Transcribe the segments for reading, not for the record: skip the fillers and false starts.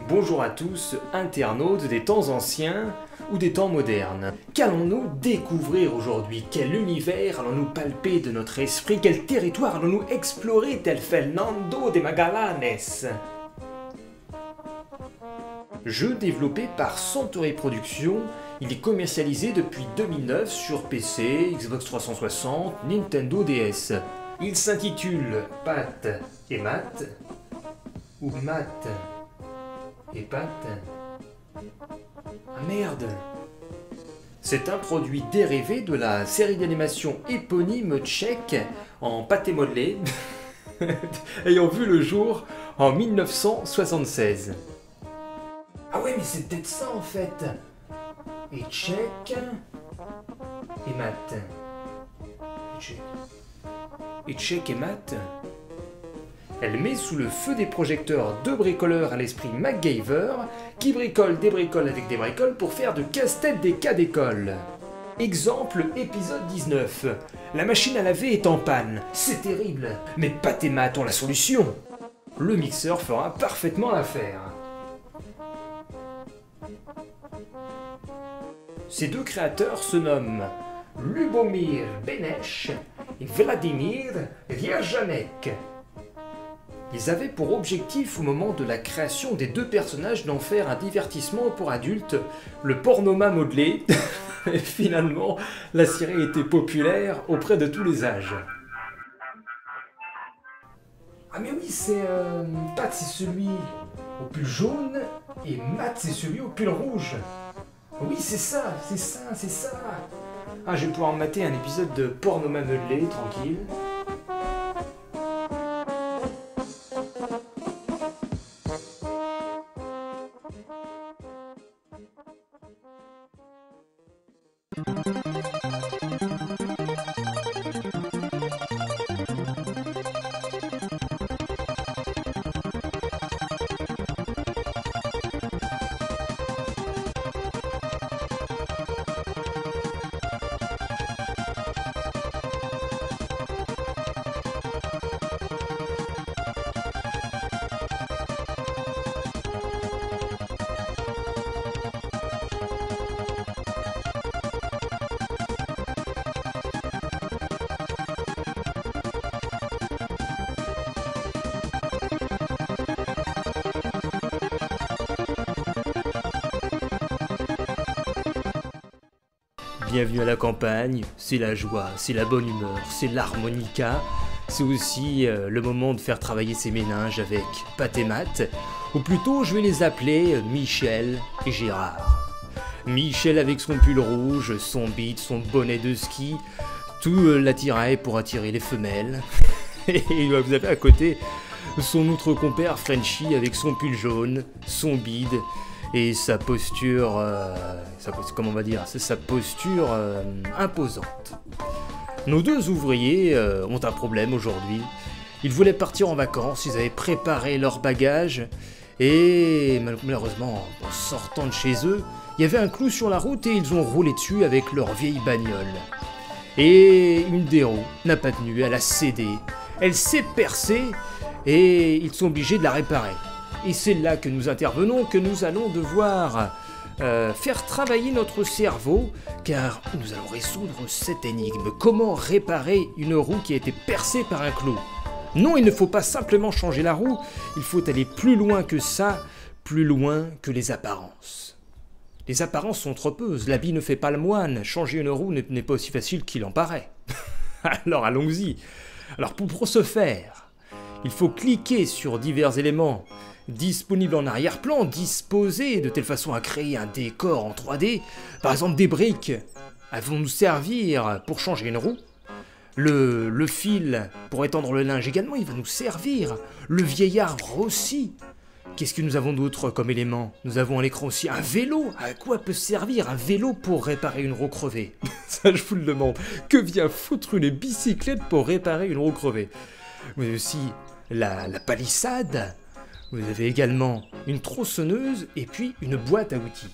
Bonjour à tous, internautes des temps anciens ou des temps modernes. Qu'allons-nous découvrir aujourd'hui? Quel univers allons-nous palper de notre esprit? Quel territoire allons-nous explorer tel Fernando de Magallanes? Jeu développé par Centauri Productions, il est commercialisé depuis 2009 sur PC, Xbox 360, Nintendo DS. Il s'intitule Pat et Matt, ou Matt et Pat. Ah merde! C'est un produit dérivé de la série d'animation éponyme tchèque en pâté modelé, ayant vu le jour en 1976. Ah ouais, mais c'est peut-être ça en fait! Et tchèque et Matt. Et tchèque et Matt. Elle met sous le feu des projecteurs deux bricoleurs à l'esprit MacGyver qui bricolent des bricoles avec des bricoles pour faire de casse-tête des cas d'école. Exemple épisode 19. La machine à laver est en panne. C'est terrible. Mais Pat et Matt ont la solution. Le mixeur fera parfaitement l'affaire. Ces deux créateurs se nomment Lubomir Beneš et Vladimir Vierjanek. Ils avaient pour objectif au moment de la création des deux personnages d'en faire un divertissement pour adultes, le pornoma modelé. Et finalement, la série était populaire auprès de tous les âges. Ah mais oui, c'est Pat c'est celui au pull jaune et Matt c'est celui au pull rouge. Oui c'est ça. Ah je vais pouvoir mater un épisode de pornoma modelé, tranquille. Bienvenue à la campagne, c'est la joie, c'est la bonne humeur, c'est l'harmonica, c'est aussi le moment de faire travailler ses méninges avec Pat et Matt, ou plutôt je vais les appeler Michel et Gérard. Michel avec son pull rouge, son beat, son bonnet de ski, tout l'attirail pour attirer les femelles. Et vous avez à côté son autre compère Frenchy avec son pull jaune, son bide, et sa posture, comment on va dire, c'est sa posture imposante. Nos deux ouvriers ont un problème aujourd'hui. Ils voulaient partir en vacances, ils avaient préparé leurs bagages, et malheureusement, en sortant de chez eux, il y avait un clou sur la route et ils ont roulé dessus avec leur vieille bagnole. Et une des roues n'a pas tenu, elle a cédé, elle s'est percée, et ils sont obligés de la réparer. Et c'est là que nous intervenons, que nous allons devoir faire travailler notre cerveau, car nous allons résoudre cette énigme. Comment réparer une roue qui a été percée par un clou? Non, il ne faut pas simplement changer la roue, il faut aller plus loin que ça, plus loin que les apparences. Les apparences sont trompeuses, l'habit ne fait pas le moine, changer une roue n'est pas aussi facile qu'il en paraît. Alors allons-y. Alors pour ce faire, il faut cliquer sur divers éléments disponibles en arrière-plan, disposés de telle façon à créer un décor en 3D. Par exemple, des briques, elles vont nous servir pour changer une roue. Le fil pour étendre le linge également, il va nous servir. Le vieil arbre aussi. Qu'est-ce que nous avons d'autre comme élément? Nous avons à l'écran aussi un vélo. À quoi peut servir un vélo pour réparer une roue crevée? Ça, je vous le demande. Que vient foutre une bicyclette pour réparer une roue crevée? Vous avez aussi la palissade. Vous avez également une tronçonneuse et puis une boîte à outils.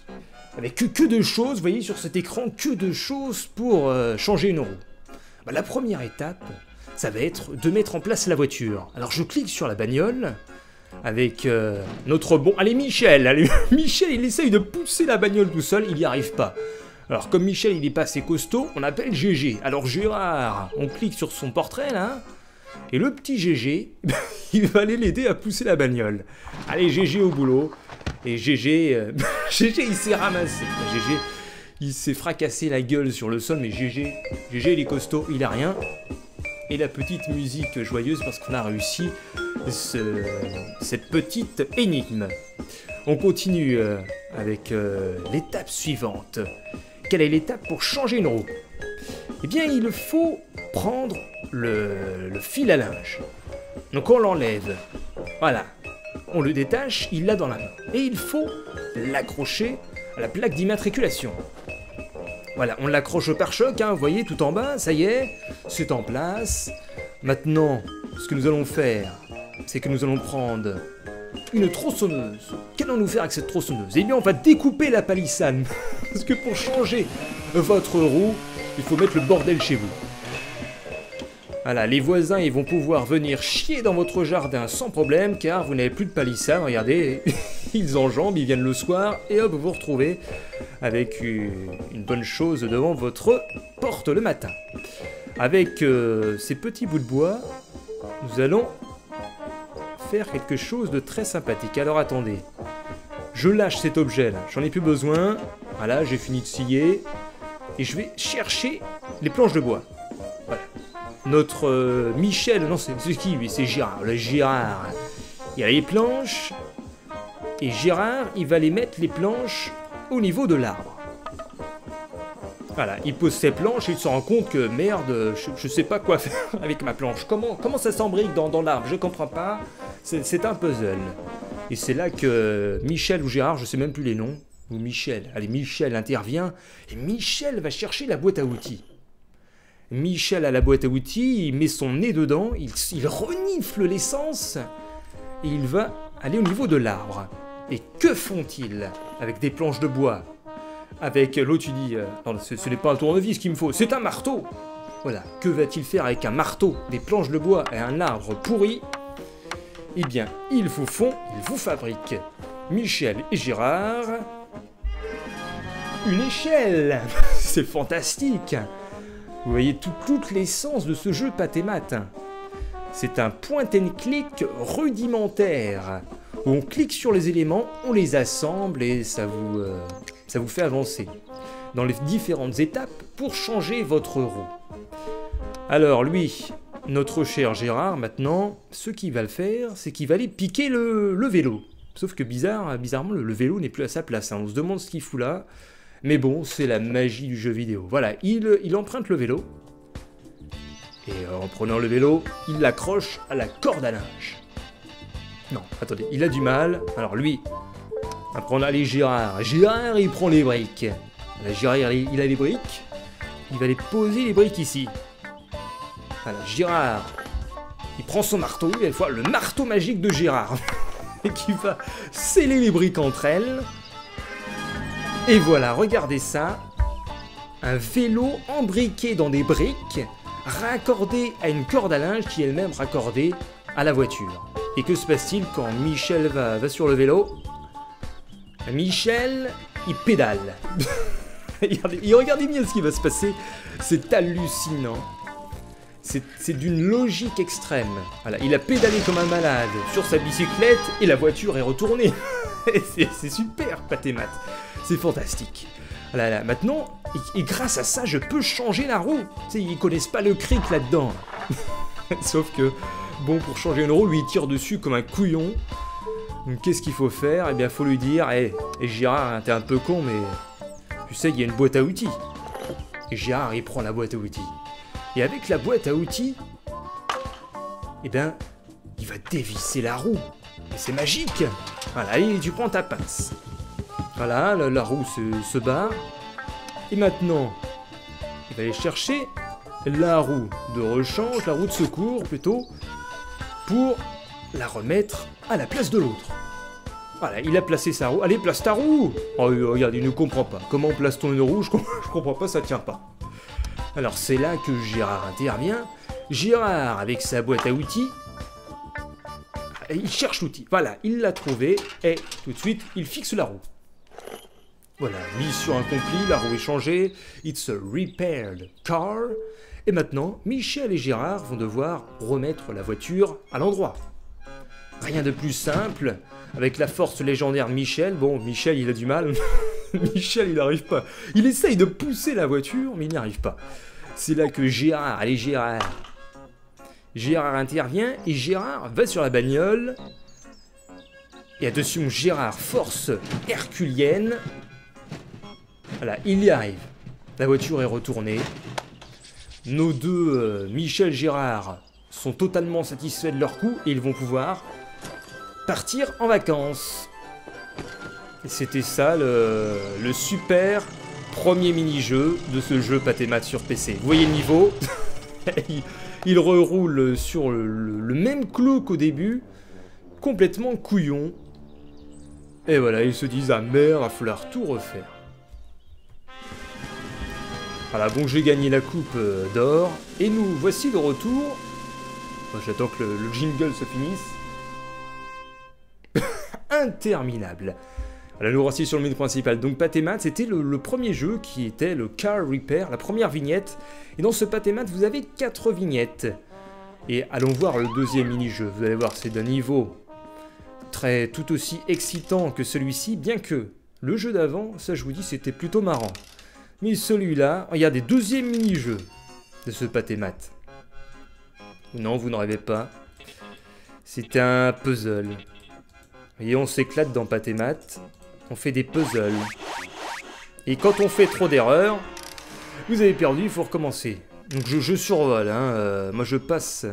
Avec que de choses, vous voyez sur cet écran, que de choses pour changer une roue. Bah, la première étape, ça va être de mettre en place la voiture. Alors je clique sur la bagnole, avec notre bon... Allez, Michel, allez, Michel, il essaye de pousser la bagnole tout seul, il n'y arrive pas. Alors, comme Michel, il n'est pas assez costaud, on appelle GG. Alors, Gérard, on clique sur son portrait, là, et le petit GG, il va aller l'aider à pousser la bagnole. Allez, GG au boulot. Et GG, GG, il s'est ramassé. GG, il s'est fracassé la gueule sur le sol, mais GG, il est costaud, il a rien. Et la petite musique joyeuse parce qu'on a réussi cette petite énigme. On continue avec l'étape suivante. Quelle est l'étape pour changer une roue? Eh bien, il faut prendre le fil à linge. Donc on l'enlève. Voilà. On le détache, il l'a dans la main. Et il faut l'accrocher à la plaque d'immatriculation. Voilà, on l'accroche au pare-choc, hein, vous voyez, tout en bas, ça y est, c'est en place. Maintenant, ce que nous allons faire, c'est que nous allons prendre une tronçonneuse. Qu'allons-nous faire avec cette tronçonneuse? Eh bien, on va découper la palissade. Parce que pour changer votre roue, il faut mettre le bordel chez vous. Voilà, les voisins, ils vont pouvoir venir chier dans votre jardin sans problème, car vous n'avez plus de palissade, regardez, ils enjambent, ils viennent le soir, et hop, vous vous retrouvez avec une bonne chose devant votre porte le matin. Avec ces petits bouts de bois, nous allons faire quelque chose de très sympathique. Alors attendez, je lâche cet objet là, j'en ai plus besoin, voilà, j'ai fini de scier, et je vais chercher les planches de bois. Voilà. Notre Michel, non c'est qui lui? C'est Gérard, le Gérard. Il a les planches, et Gérard, il va les mettre les planches au niveau de l'arbre. Voilà, il pose ses planches et il se rend compte que merde, je sais pas quoi faire avec ma planche. Comment ça s'embrique dans l'arbre? Je comprends pas. C'est un puzzle. Et c'est là que Michel ou Gérard, je sais même plus les noms, ou Michel, allez, Michel intervient, et Michel va chercher la boîte à outils. Michel a la boîte à outils, il met son nez dedans, il renifle l'essence, et il va aller au niveau de l'arbre. Et que font-ils avec des planches de bois? Avec l'autre, tu dis, non, ce n'est pas un tournevis qu'il me faut, c'est un marteau. Voilà, que va-t-il faire avec un marteau, des planches de bois et un arbre pourri? Eh bien, ils vous fabriquent, Michel et Gérard, une échelle. C'est fantastique. Vous voyez toute l'essence de ce jeu Pâté Mat. C'est un point and click rudimentaire, où on clique sur les éléments, on les assemble et ça vous fait avancer dans les différentes étapes pour changer votre roue. Alors lui, notre cher Gérard, maintenant, ce qu'il va le faire, c'est qu'il va aller piquer le vélo. Sauf que bizarrement, le vélo n'est plus à sa place, hein. On se demande ce qu'il fout là. Mais bon, c'est la magie du jeu vidéo. Voilà, il emprunte le vélo. Et en prenant le vélo, il l'accroche à la corde à linge. Non, attendez, il a du mal. Alors lui, on va prendre, allez, Gérard. Gérard, il prend les briques. Là, Gérard, il a les briques. Il va les poser, les briques, ici. Voilà, Gérard, il prend son marteau, il va le marteau magique de Gérard. Et qui va sceller les briques entre elles. Et voilà, regardez ça. Un vélo embriqué dans des briques, raccordé à une corde à linge qui est elle-même raccordée à la voiture. Et que se passe-t-il quand Michel va sur le vélo? Michel, il pédale. Regardez bien ce qui va se passer. C'est hallucinant. C'est d'une logique extrême. Voilà, il a pédalé comme un malade sur sa bicyclette et la voiture est retournée. C'est super, Pâté Mat. C'est fantastique. Voilà, maintenant, et grâce à ça, je peux changer la roue. Tu sais, ils connaissent pas le cric là-dedans. Sauf que, bon, pour changer une roue, lui, il tire dessus comme un couillon. Donc, qu'est-ce qu'il faut faire? Eh bien, il faut lui dire, hey, Gérard, hein, t'es un peu con, mais tu sais, il y a une boîte à outils. Et Gérard, il prend la boîte à outils. Et avec la boîte à outils, eh bien, il va dévisser la roue. Et c'est magique. Voilà, et tu prends ta pince. Voilà, la roue se barre. Et maintenant, il va aller chercher la roue de rechange, la roue de secours plutôt, pour la remettre à la place de l'autre. Voilà, il a placé sa roue. Allez, place ta roue! Oh, regarde, il ne comprend pas. Comment place-t-on une roue? Je comprends pas, ça tient pas. Alors c'est là que Gérard intervient. Gérard, avec sa boîte à outils, il cherche l'outil. Voilà, il l'a trouvé. Et tout de suite, il fixe la roue. Voilà, mission accomplie, la roue est changée. It's a repaired car. Et maintenant, Michel et Gérard vont devoir remettre la voiture à l'endroit. Rien de plus simple. Avec la force légendaire de Michel. Bon, Michel, il a du mal. Michel, il n'arrive pas. Il essaye de pousser la voiture, mais il n'y arrive pas. C'est là que Gérard, allez Gérard. Gérard intervient et Gérard va sur la bagnole. Et attention, Gérard, force herculienne. Voilà, il y arrive. La voiture est retournée. Nos deux, Michel et Gérard, sont totalement satisfaits de leur coup et ils vont pouvoir partir en vacances. Et c'était ça le super premier mini-jeu de ce jeu Pâté Mat sur PC. Vous voyez le niveau. Il reroule sur le même clou qu'au début, complètement couillon. Et voilà, ils se disent, ah merde, il va falloir tout refaire. Voilà, bon, j'ai gagné la coupe d'or, et nous voici de retour. Bon, j'attends que le jingle se finisse. Interminable. Voilà, nous voici sur le menu principal. Donc Pâté Mat, c'était le premier jeu qui était le Car Repair, la première vignette. Et dans ce Pâté Mat, vous avez 4 vignettes. Et allons voir le deuxième mini-jeu. Vous allez voir, c'est d'un niveau tout aussi excitant que celui-ci, bien que le jeu d'avant, ça je vous dis, c'était plutôt marrant. Mais celui-là, regardez, deuxième mini-jeu de ce Pâté Mat. Non, vous ne rêvez pas. C'est un puzzle. Vous voyez, on s'éclate dans Pâté Mat. On fait des puzzles. Et quand on fait trop d'erreurs, vous avez perdu, il faut recommencer. Donc je survole, hein, moi je passe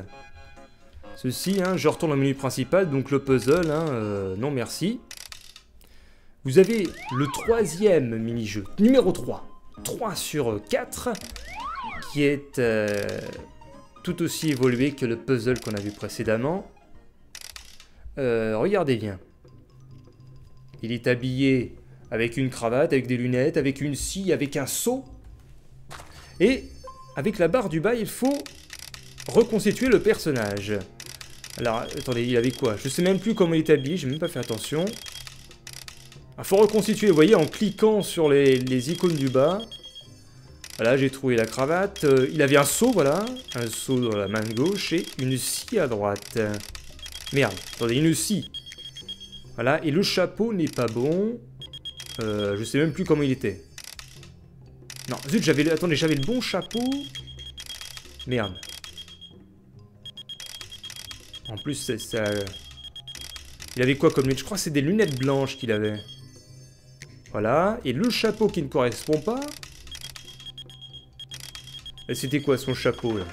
ceci, hein, je retourne au menu principal, donc le puzzle, hein, non merci. Vous avez le troisième mini-jeu, numéro 3. 3 sur 4, qui est tout aussi évolué que le puzzle qu'on a vu précédemment. Regardez bien. Il est habillé avec une cravate, avec des lunettes, avec une scie, avec un seau. Et avec la barre du bas, il faut reconstituer le personnage. Alors, attendez, il avait quoi? Je sais même plus comment il est habillé, j'ai même pas fait attention. Il faut reconstituer, vous voyez, en cliquant sur les icônes du bas. Voilà, j'ai trouvé la cravate. Il avait un seau, voilà. Un seau dans la main gauche et une scie à droite. Merde, attendez, une scie. Voilà, et le chapeau n'est pas bon. Je sais même plus comment il était. Non, zut, attendez, j'avais le bon chapeau. Merde. En plus, ça... Il avait quoi comme lunettes? Je crois que c'est des lunettes blanches qu'il avait. Voilà, et le chapeau qui ne correspond pas. Et c'était quoi son chapeau, là?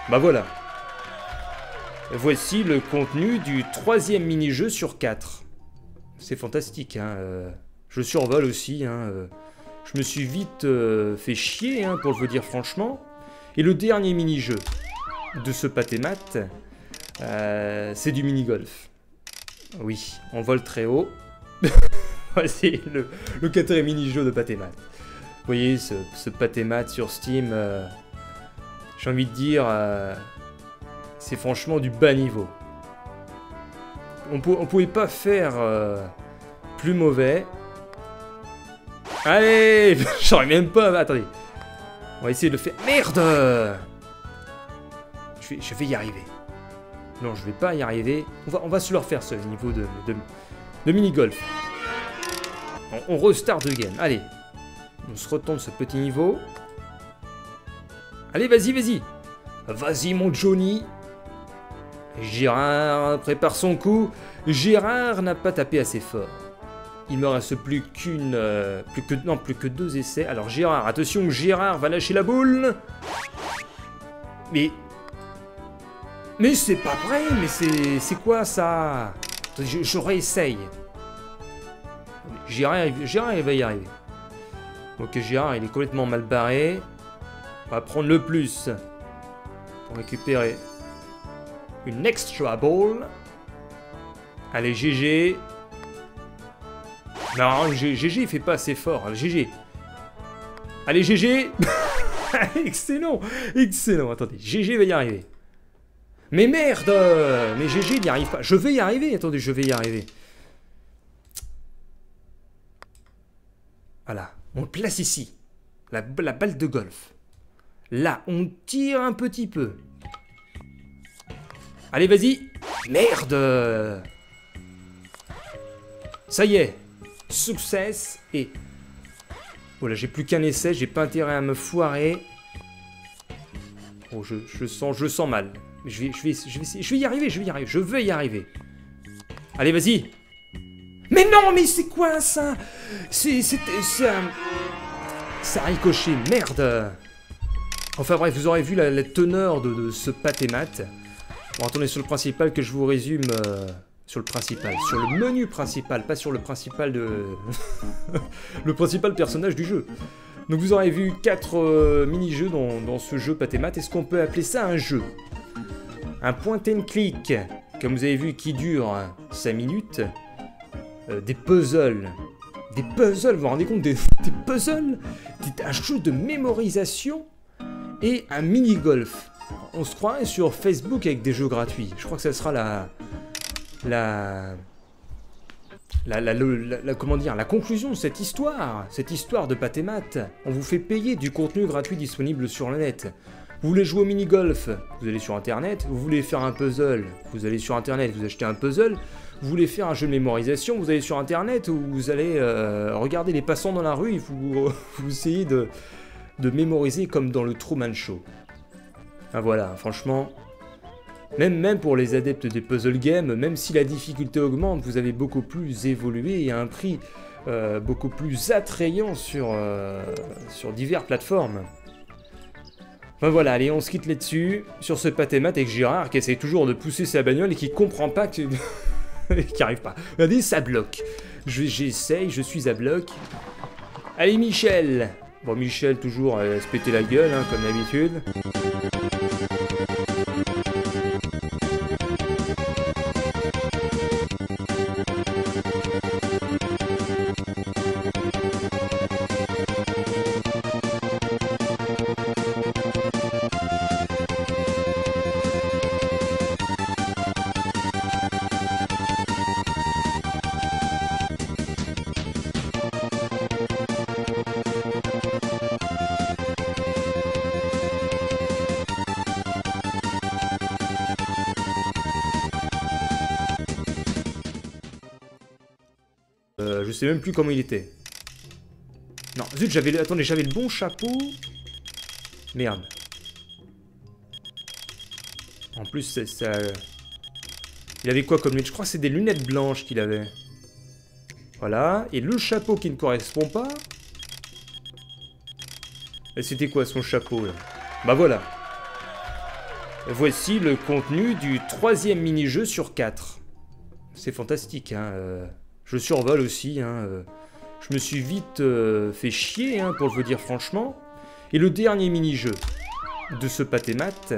Bah voilà. Voici le contenu du troisième mini-jeu sur 4. C'est fantastique, hein. Je survole aussi, hein. Je me suis vite fait chier, hein, pour le dire franchement. Et le dernier mini-jeu de ce Pâté Mat, c'est du mini-golf. Oui, on vole très haut. Voici le quatrième mini-jeu de Pâté Mat. Vous voyez, ce Pâté Mat sur Steam, j'ai envie de dire, c'est franchement du bas niveau. On pouvait pas faire plus mauvais. Allez, j'arrive même pas. Attendez, on va essayer de le faire. Merde! Je vais y arriver. Non, je vais pas y arriver. On va se le refaire ce niveau de mini-golf. On restart the game. Allez, on se retourne ce petit niveau. Allez, vas-y, vas-y. Vas-y, mon Johnny. Gérard prépare son coup. Gérard n'a pas tapé assez fort. Il me reste plus que 2 essais. Alors Gérard, attention, Gérard va lâcher la boule. Mais c'est pas vrai, mais c'est quoi ça? Je réessaye. Gérard, il va y arriver. Ok, Gérard, il est complètement mal barré. On va prendre le plus pour récupérer une extra ball. Allez, GG. Non, GG, il fait pas assez fort. GG. Allez, GG. Excellent. Excellent. Attendez, GG va y arriver. Mais merde! Mais GG, il n'y arrive pas. Je vais y arriver. Attendez, je vais y arriver. Voilà. On le place ici. La balle de golf. Là, on tire un petit peu. Allez, vas-y. Merde! Ça y est. Success. Et... voilà, j'ai plus qu'un essai. J'ai pas intérêt à me foirer. Oh, je sens mal. Je vais y arriver, je vais y arriver. Allez, vas-y. Mais non, mais c'est quoi ça? C'est un... ça a ricoché, merde. Enfin bref, vous aurez vu la teneur de ce pâté mat. Bon, attendez, sur le principal que je vous résume... sur le principal, sur le menu principal, pas sur le principal de... le principal personnage du jeu. Donc vous aurez vu 4 mini-jeux dans ce jeu pâté mat. Est-ce qu'on peut appeler ça un jeu? Un point and click, comme vous avez vu, qui dure 5 minutes. Des puzzles. Des puzzles, vous vous rendez compte, des puzzles? Un jeu de mémorisation et un mini-golf. On se croirait sur Facebook avec des jeux gratuits. Je crois que ça sera comment dire, la conclusion de cette histoire de pâté mat. On vous fait payer du contenu gratuit disponible sur le net. Vous voulez jouer au mini-golf, vous allez sur internet. Vous voulez faire un puzzle, vous allez sur internet, vous achetez un puzzle. Vous voulez faire un jeu de mémorisation, vous allez sur internet, ou vous allez regarder les passants dans la rue et vous essayez de mémoriser comme dans le Truman Show. Ah, voilà, franchement... Même pour les adeptes des puzzle games, même si la difficulté augmente, vous avez beaucoup plus évolué et à un prix beaucoup plus attrayant sur diverses plateformes. Enfin voilà, allez, on se quitte là-dessus, sur ce pâté mat avec Gérard qui essaie toujours de pousser sa bagnole et qui comprend pas que... qui arrive pas. Regardez, ça bloque. J'essaye, je suis à bloc. Allez, Michel. Bon, Michel, toujours se péter la gueule, hein, comme d'habitude. Je sais même plus comment il était. Non, zut, attendez, j'avais le bon chapeau. Merde. En plus, ça... Il avait quoi comme lunettes? Je crois que c'est des lunettes blanches qu'il avait. Voilà. Et le chapeau qui ne correspond pas. Et c'était quoi son chapeau, là? Bah voilà. Voici le contenu du 3e mini-jeu sur 4. C'est fantastique, hein. Je survole aussi, hein. Je me suis vite fait chier, hein, pour vous dire franchement. Et le dernier mini-jeu de ce pâté mat,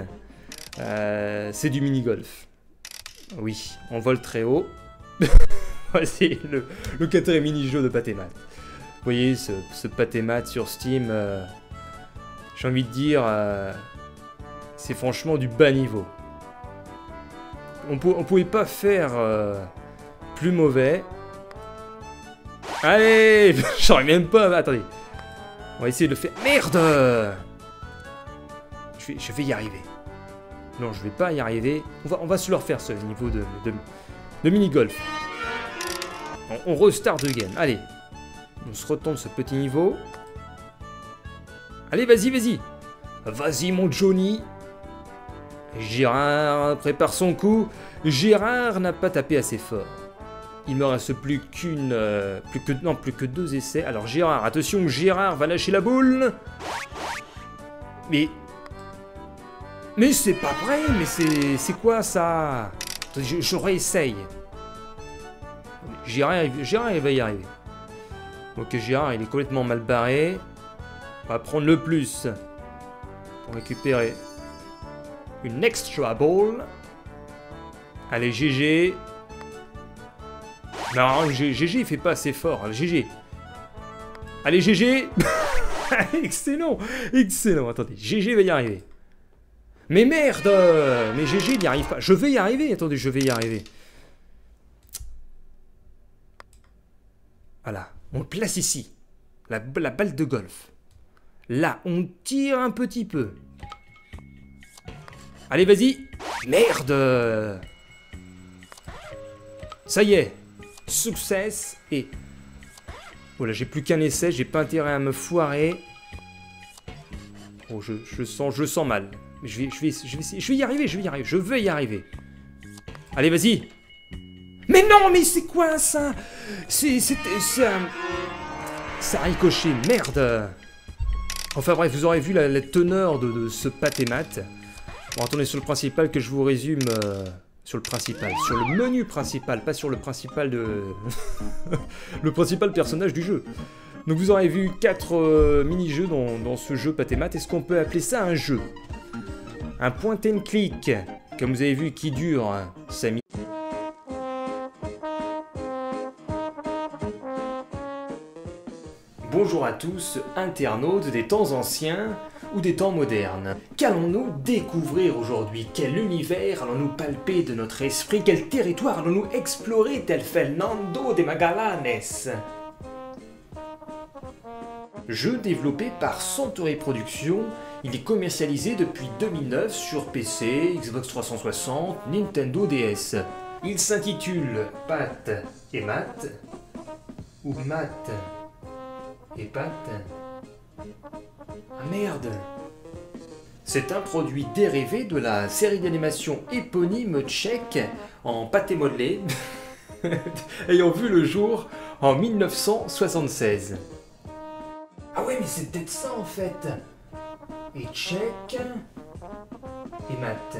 c'est du mini-golf. Oui, on vole très haut. Voici le 4e mini-jeu de pâté mat. Vous voyez, ce pâté mat sur Steam, j'ai envie de dire, c'est franchement du bas niveau. On pouvait pas faire plus mauvais. Allez, j'aurais même pas... Attendez. On va essayer de le faire... Merde! Je vais y arriver. Non, je vais pas y arriver. On va se le refaire, ce niveau de mini-golf. On restart the game. Allez. On se retombe ce petit niveau. Allez, vas-y, vas-y. Vas-y, mon Johnny. Gérard prépare son coup. Gérard n'a pas tapé assez fort. Il me reste plus que 2 essais. Alors Gérard, attention, Gérard va lâcher la boule. Mais c'est pas vrai, mais c'est quoi ça? Je réessaye. Gérard, il va y arriver. Ok, Gérard, il est complètement mal barré. On va prendre le plus pour récupérer une extra ball. Allez, GG. Non, GG, il fait pas assez fort. GG. Allez, GG. Excellent. Excellent. Attendez, GG va y arriver. Mais merde! Mais GG, il n'y arrive pas. Je vais y arriver, attendez, je vais y arriver. Voilà, on le place ici. La balle de golf. Là, on tire un petit peu. Allez, vas-y. Merde! Ça y est. Success et... Voilà, j'ai plus qu'un essai, j'ai pas intérêt à me foirer. Oh, je sens mal. Je vais y arriver, je vais y arriver. Allez, vas-y. Mais non, mais c'est quoi ça? Ça a ricoché, merde. Enfin bref, vous aurez vu la teneur de ce pâté mat. Bon, attendez, sur le principal que je vous résume... Sur le principal, sur le menu principal, pas sur le principal de... le principal personnage du jeu. Donc vous aurez vu 4 mini-jeux dans ce jeu pâté mat. Est-ce qu'on peut appeler ça un jeu? Un point and click, comme vous avez vu, qui dure 5 minutes. Bonjour à tous, internautes des temps anciens ou des temps modernes. Qu'allons-nous découvrir aujourd'hui? Quel univers allons-nous palper de notre esprit? Quel territoire allons-nous explorer tel Fernando de Magallanes? Jeu développé par Centauri Productions, il est commercialisé depuis 2009 sur PC, Xbox 360, Nintendo DS. Il s'intitule Pat et Mat, ou Mat et Pat. Ah merde! C'est un produit dérivé de la série d'animation éponyme tchèque en pâté modelé, ayant vu le jour en 1976. Ah ouais, mais c'est peut-être ça en fait! Et tchèque... et mat.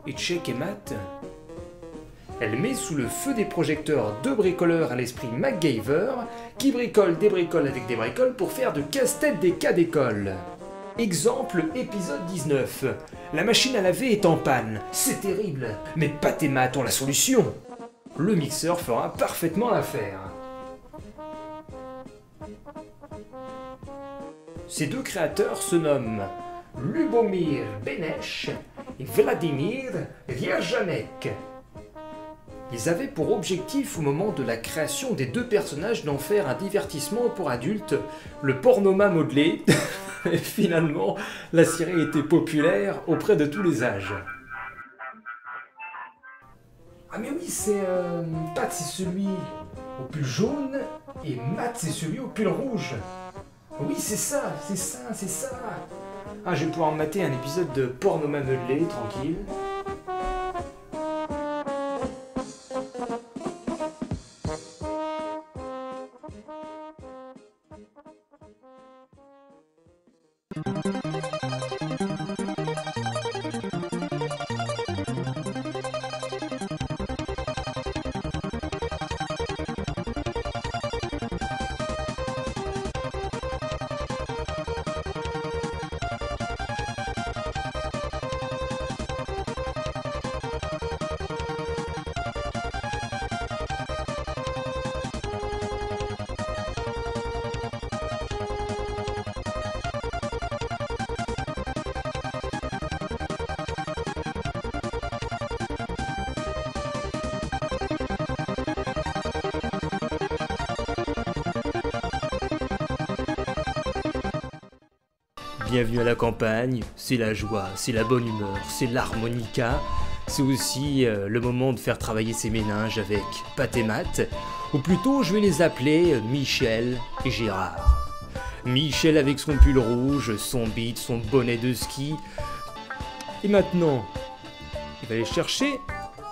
Et tchèque et mat. Elle met sous le feu des projecteurs deux bricoleurs à l'esprit MacGyver qui bricolent des bricoles avec des bricoles pour faire de casse-tête des cas d'école. Exemple épisode 19. La machine à laver est en panne. C'est terrible. Mais Pat et Mat ont la solution. Le mixeur fera parfaitement l'affaire. Ces deux créateurs se nomment Lubomir Beneš et Vladimir Vierjanek. Ils avaient pour objectif au moment de la création des deux personnages d'en faire un divertissement pour adultes, le pornoma modelé, et finalement la série était populaire auprès de tous les âges. Ah mais oui, c'est Pat c'est celui au pull jaune et Mat c'est celui au pull rouge. Oui c'est ça. Ah je vais pouvoir mater un épisode de pornoma modelé, tranquille. Bienvenue à la campagne, c'est la joie, c'est la bonne humeur, c'est l'harmonica. C'est aussi le moment de faire travailler ses méninges avec Pat et Mat. Ou plutôt, je vais les appeler Michel et Gérard. Michel avec son pull rouge, son beat, son bonnet de ski. Et maintenant, il va aller chercher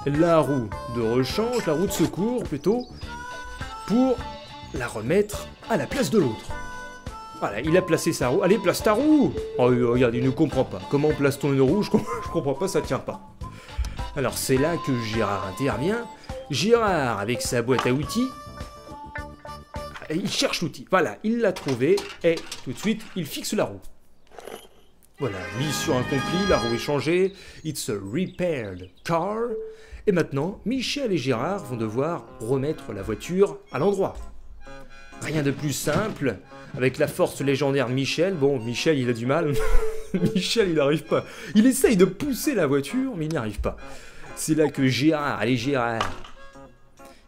la roue de rechange, la roue de secours plutôt, pour la remettre à la place de l'autre. Voilà, il a placé sa roue. Allez, place ta roue! Oh, regarde, il ne comprend pas. Comment place-t-on une roue? Je comprends pas, ça tient pas. Alors, c'est là que Gérard intervient. Gérard, avec sa boîte à outils, il cherche l'outil. Voilà, il l'a trouvé. Et tout de suite, il fixe la roue. Voilà, mission accomplie, la roue est changée. It's a repaired car. Et maintenant, Michel et Gérard vont devoir remettre la voiture à l'endroit. Rien de plus simple. Avec la force légendaire de Michel, bon, Michel, il a du mal. Michel, il n'arrive pas. Il essaye de pousser la voiture, mais il n'y arrive pas. C'est là que Gérard, allez Gérard.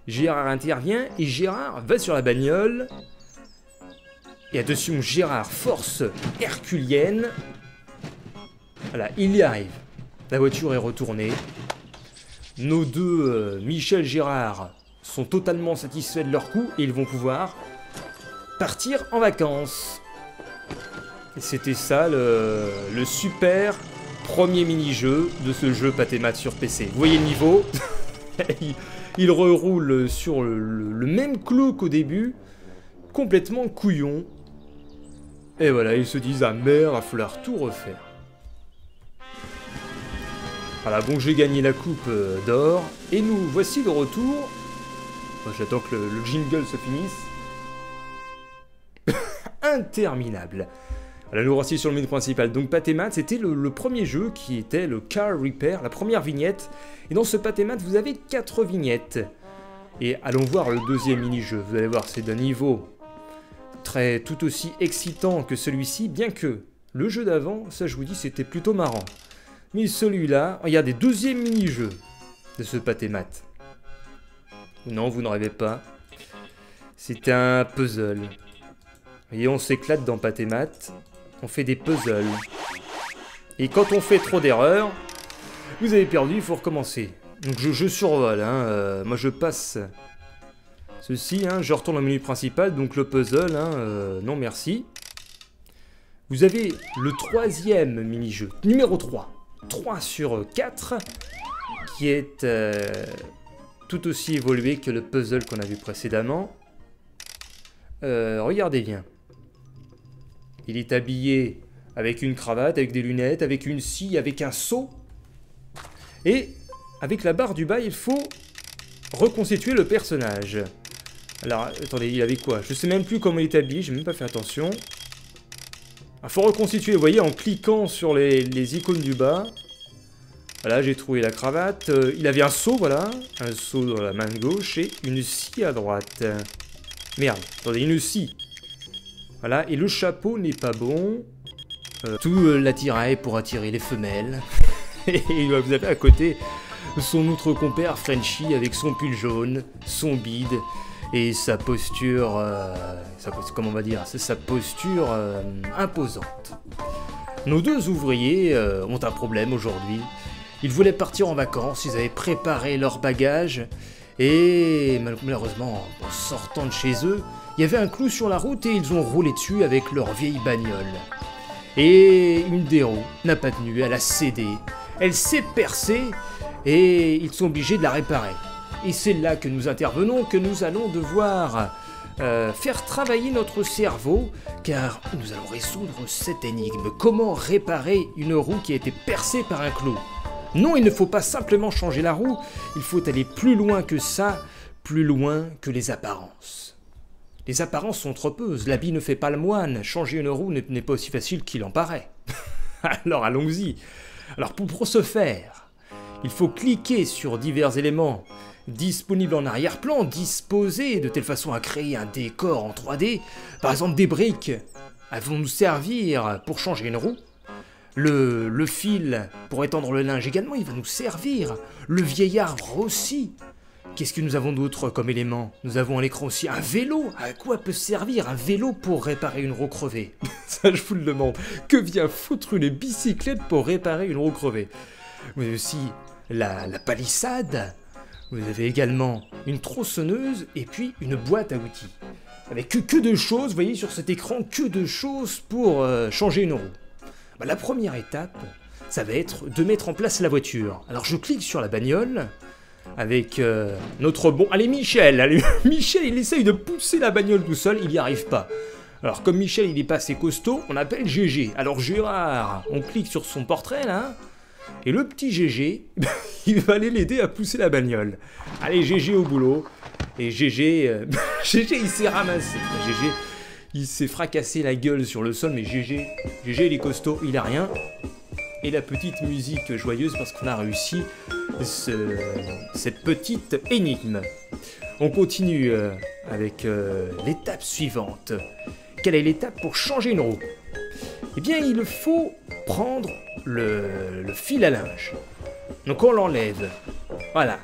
Gérard intervient et Gérard va sur la bagnole. Et attention, Gérard, force herculienne. Voilà, il y arrive. La voiture est retournée. Nos deux, Michel et Gérard, sont totalement satisfaits de leur coup et ils vont pouvoir partir en vacances. Et c'était ça le super premier mini-jeu de ce jeu Pâté Mat sur PC. Vous voyez le niveau. Il reroule sur le même clou qu'au début, complètement couillon. Et voilà, ils se disent, ah merde, va falloir tout refaire. Voilà, bon, j'ai gagné la coupe d'or, et nous voici de retour. Enfin, j'attends que le jingle se finisse. Interminable. Voilà, nous voici sur le menu principal. Donc Pâté Mat, c'était le premier jeu qui était le Car Repair, la première vignette. Et dans ce Pâté Mat, vous avez 4 vignettes. Et allons voir le deuxième mini-jeu. Vous allez voir, c'est d'un niveau tout aussi excitant que celui-ci, bien que le jeu d'avant, ça je vous dis, c'était plutôt marrant. Mais celui-là, regardez, deuxième mini-jeu de ce Pâté Mat. Non, vous n'en rêvez pas. C'est un puzzle. Vous voyez, on s'éclate dans Pâté Mat. On fait des puzzles. Et quand on fait trop d'erreurs, vous avez perdu, il faut recommencer. Donc je survole, hein, moi je passe ceci, hein, je retourne au menu principal, donc le puzzle, hein, non merci. Vous avez le troisième mini-jeu, numéro 3. 3 sur 4, qui est tout aussi évolué que le puzzle qu'on a vu précédemment. Regardez bien. Il est habillé avec une cravate, avec des lunettes, avec une scie, avec un seau. Et avec la barre du bas, il faut reconstituer le personnage. Alors, attendez, il avait quoi? Je sais même plus comment il est habillé, j'ai même pas fait attention. Il faut reconstituer, vous voyez, en cliquant sur les icônes du bas. Voilà, j'ai trouvé la cravate. Il avait un seau, voilà. Un seau dans la main gauche et une scie à droite. Merde, attendez, une scie. Voilà, et le chapeau n'est pas bon. Tout l'attirail pour attirer les femelles. Et vous avez à côté son autre compère Frenchy avec son pull jaune, son bide et sa posture, comment on va dire, c'est sa posture imposante. Nos deux ouvriers ont un problème aujourd'hui. Ils voulaient partir en vacances, ils avaient préparé leurs bagages et malheureusement, en sortant de chez eux, il y avait un clou sur la route et ils ont roulé dessus avec leur vieille bagnole. Et une des roues n'a pas tenu, elle a cédé, elle s'est percée et ils sont obligés de la réparer. Et c'est là que nous intervenons, que nous allons devoir faire travailler notre cerveau, car nous allons résoudre cette énigme. Comment réparer une roue qui a été percée par un clou? Non, il ne faut pas simplement changer la roue, il faut aller plus loin que ça, plus loin que les apparences. Les apparences sont trompeuses, l'habit ne fait pas le moine, changer une roue n'est pas aussi facile qu'il en paraît. Alors allons-y. Alors pour ce faire, il faut cliquer sur divers éléments disponibles en arrière-plan, disposés de telle façon à créer un décor en 3D. Par exemple, des briques, elles vont nous servir pour changer une roue. Le fil pour étendre le linge également, il va nous servir. Le vieil arbre aussi. Qu'est-ce que nous avons d'autre comme élément? Nous avons à l'écran aussi un vélo. À quoi peut servir un vélo pour réparer une roue crevée? Ça, je vous le demande. Que vient foutre une bicyclette pour réparer une roue crevée? Vous avez aussi la palissade. Vous avez également une tronçonneuse et puis une boîte à outils. Avec que de choses, vous voyez sur cet écran, que de choses pour changer une roue. Bah, la première étape, ça va être de mettre en place la voiture. Alors je clique sur la bagnole avec notre bon... Allez Michel, allez, Michel il essaye de pousser la bagnole tout seul, il n'y arrive pas. Alors comme Michel il est pas assez costaud, on appelle GG. Alors Gérard, on clique sur son portrait là, et le petit GG, il va aller l'aider à pousser la bagnole. Allez GG au boulot, et GG, GG il s'est ramassé, GG il s'est fracassé la gueule sur le sol, mais GG il est costaud, il a rien. Et la petite musique joyeuse parce qu'on a réussi cette petite énigme. On continue avec l'étape suivante. Quelle est l'étape pour changer une roue? Eh bien, il faut prendre le fil à linge. Donc on l'enlève. Voilà.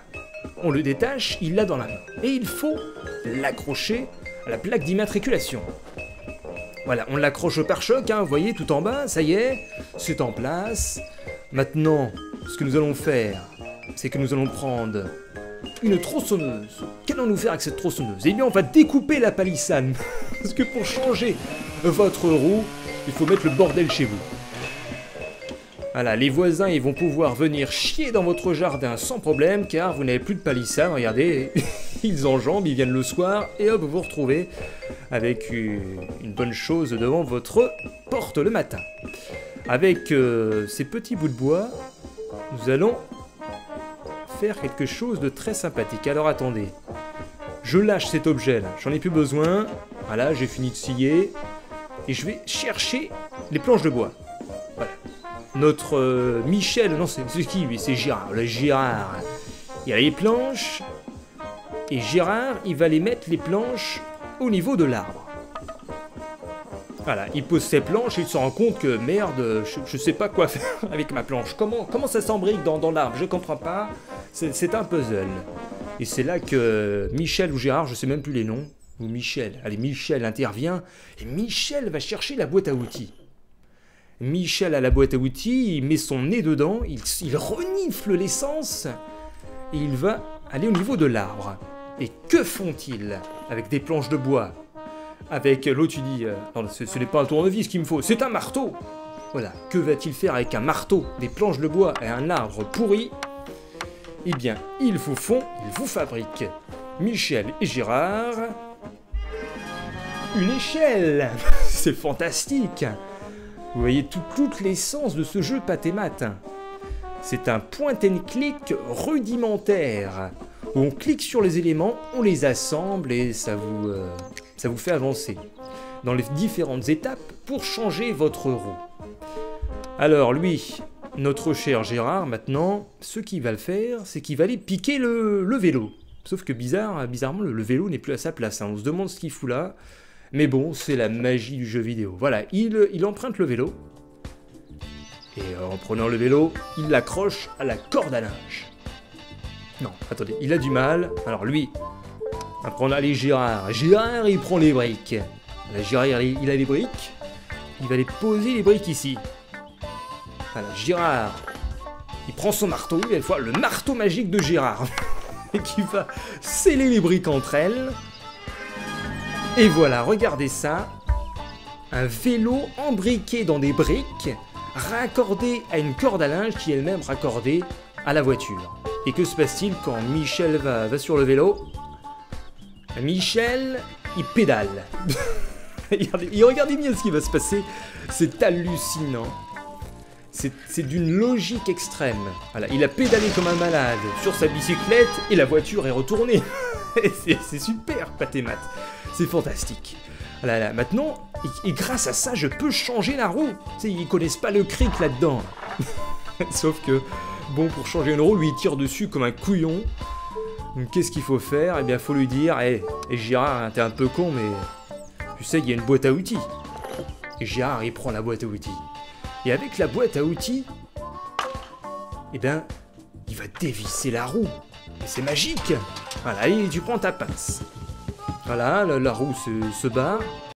On le détache, il l'a dans la main. Et il faut l'accrocher à la plaque d'immatriculation. Voilà, on l'accroche au pare-choc, hein, vous voyez, tout en bas, ça y est, c'est en place. Maintenant, ce que nous allons faire, c'est que nous allons prendre une tronçonneuse. Qu'allons-nous faire avec cette tronçonneuse? Eh bien, on va découper la palissade. Parce que pour changer votre roue, il faut mettre le bordel chez vous. Voilà, les voisins, ils vont pouvoir venir chier dans votre jardin sans problème, car vous n'avez plus de palissade, regardez, ils enjambent, ils viennent le soir, et hop, vous vous retrouvez avec une bonne chose devant votre porte le matin. Avec ces petits bouts de bois, nous allons faire quelque chose de très sympathique. Alors attendez, je lâche cet objet là, j'en ai plus besoin, voilà, j'ai fini de scier, et je vais chercher les planches de bois. Voilà. Notre Michel, non c'est qui lui? C'est Gérard, le Gérard. Il a les planches, et Gérard, il va les mettre les planches au niveau de l'arbre. Voilà, il pose ses planches et il se rend compte que merde, je sais pas quoi faire avec ma planche. Comment ça s'embrique dans l'arbre? Je comprends pas. C'est un puzzle. Et c'est là que Michel ou Gérard, je sais même plus les noms, ou Michel, allez, Michel intervient, et Michel va chercher la boîte à outils. Michel a la boîte à outils, il met son nez dedans, il renifle l'essence, et il va aller au niveau de l'arbre. Et que font-ils avec des planches de bois? Avec l'autre, tu dis, non, ce n'est pas un tournevis qu'il me faut, c'est un marteau. Voilà, que va-t-il faire avec un marteau, des planches de bois et un arbre pourri? Eh bien, ils vous font, ils vous fabriquent, Michel et Gérard, une échelle. C'est fantastique. Vous voyez toute l'essence de ce jeu pâte et mat. C'est un point and click rudimentaire, où on clique sur les éléments, on les assemble et ça vous fait avancer dans les différentes étapes pour changer votre roue. Alors lui, notre cher Gérard, maintenant, ce qu'il va le faire, c'est qu'il va aller piquer le vélo. Sauf que bizarrement, le vélo n'est plus à sa place. Hein. On se demande ce qu'il fout là. Mais bon, c'est la magie du jeu vidéo. Voilà, il emprunte le vélo. Et en prenant le vélo, il l'accroche à la corde à linge. Non, attendez, il a du mal. Alors lui, après on a les Gérard. Gérard, il prend les briques. Là, Gérard, il a les briques. Il va les poser les briques ici. Voilà, Gérard, il prend son marteau, il va fois le marteau magique de Gérard. Et qui va sceller les briques entre elles. Et voilà, regardez ça. Un vélo embriqué dans des briques, raccordé à une corde à linge qui est elle-même raccordée à la voiture. Et que se passe-t-il quand Michel va sur le vélo? Michel, il pédale. Regardez bien ce qui va se passer. C'est hallucinant. C'est d'une logique extrême. Voilà, il a pédalé comme un malade sur sa bicyclette et la voiture est retournée. C'est super, pâte et mat. C'est fantastique. Voilà, maintenant, et grâce à ça, je peux changer la roue. Tu sais, ils connaissent pas le cric là-dedans. Sauf que, bon, pour changer une roue, lui, il tire dessus comme un couillon. Donc, qu'est-ce qu'il faut faire? Eh bien, il faut lui dire, hey, Gérard, t'es un peu con, mais tu sais, il y a une boîte à outils. Et Gérard, il prend la boîte à outils. Et avec la boîte à outils, eh bien, il va dévisser la roue. Et c'est magique. Voilà, et tu prends ta pince. Voilà, la roue se barre.